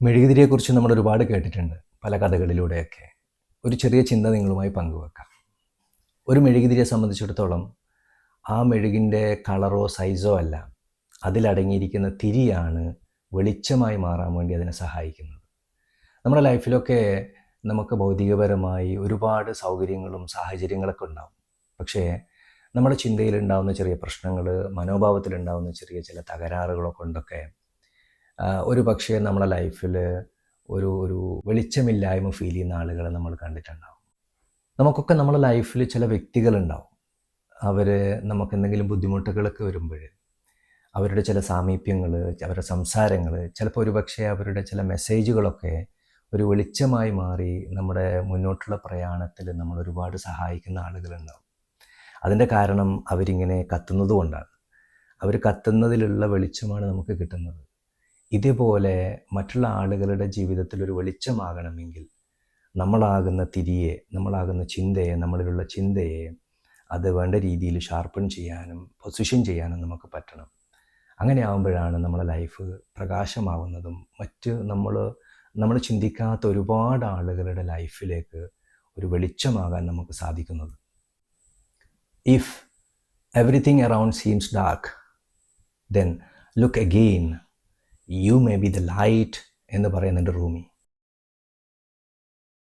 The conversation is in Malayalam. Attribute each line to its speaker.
Speaker 1: മെഴുകുതിരിയെക്കുറിച്ച് നമ്മൾ ഒരുപാട് കേട്ടിട്ടുണ്ട് പല കഥകളിലൂടെയൊക്കെ. ഒരു ചെറിയ ചിന്ത നിങ്ങളുമായി പങ്കുവെക്കാം. ഒരു മെഴുകുതിരിയെ സംബന്ധിച്ചിടത്തോളം ആ മെഴുകിൻ്റെ കളറോ സൈസോ അല്ല, അതിലടങ്ങിയിരിക്കുന്ന തിരിയാണ് വെളിച്ചമായി മാറാൻ വേണ്ടി അതിനെ സഹായിക്കുന്നത്. നമ്മുടെ ലൈഫിലൊക്കെ നമുക്ക് ഭൗതികപരമായി ഒരുപാട് സൗകര്യങ്ങളും സാഹചര്യങ്ങളൊക്കെ ഉണ്ടാവും. പക്ഷേ നമ്മുടെ ചിന്തയിലുണ്ടാകുന്ന ചെറിയ പ്രശ്നങ്ങൾ, മനോഭാവത്തിലുണ്ടാകുന്ന ചെറിയ ചില തകരാറുകളോ കൊണ്ടൊക്കെ ഒരു പക്ഷേ നമ്മുടെ ലൈഫിൽ ഒരു ഒരു വെളിച്ചമില്ലായ്മ ഫീൽ ചെയ്യുന്ന ആളുകളെ നമ്മൾ കണ്ടിട്ടുണ്ടാവും. നമുക്കൊക്കെ നമ്മുടെ ലൈഫിൽ ചില വ്യക്തികളുണ്ടാവും. അവർ നമുക്ക് എന്തെങ്കിലും ബുദ്ധിമുട്ടുകളൊക്കെ വരുമ്പോൾ അവരുടെ ചില സാമീപ്യങ്ങൾ, അവരുടെ സംസാരങ്ങൾ, ചിലപ്പോൾ ഒരു പക്ഷേ അവരുടെ ചില മെസ്സേജുകളൊക്കെ ഒരു വെളിച്ചമായി മാറി നമ്മുടെ മുന്നോട്ടുള്ള പ്രയാണത്തിൽ നമ്മൾ ഒരുപാട് സഹായിക്കുന്ന ആളുകളുണ്ടാവും. അതിൻ്റെ കാരണം അവരിങ്ങനെ കത്തുന്നത് കൊണ്ടാണ്. അവർ കത്തുന്നതിലുള്ള വെളിച്ചമാണ് നമുക്ക് കിട്ടുന്നത്. ഇതേപോലെ മറ്റുള്ള ആളുകളുടെ ജീവിതത്തിൽ ഒരു വെളിച്ചമാകണമെങ്കിൽ നമ്മളാകുന്ന തിരിയെ, നമ്മളാകുന്ന ചിന്തയെ, നമ്മളിലുള്ള ചിന്തയെ അത് വേണ്ട രീതിയിൽ ഷാർപ്പൺ ചെയ്യാനും പൊസിഷൻ ചെയ്യാനും നമുക്ക് പറ്റണം. അങ്ങനെ ആകുമ്പോഴാണ് നമ്മളെ ലൈഫ് പ്രകാശമാവുന്നതും മറ്റ് നമ്മൾ ചിന്തിക്കാത്ത ഒരുപാട് ആളുകളുടെ ലൈഫിലേക്ക് ഒരു വെളിച്ചമാകാൻ നമുക്ക് സാധിക്കുന്നത്. If everything around seems dark, then look again, you may be the light എന്ന് പറയുന്നുണ്ട് റൂമി.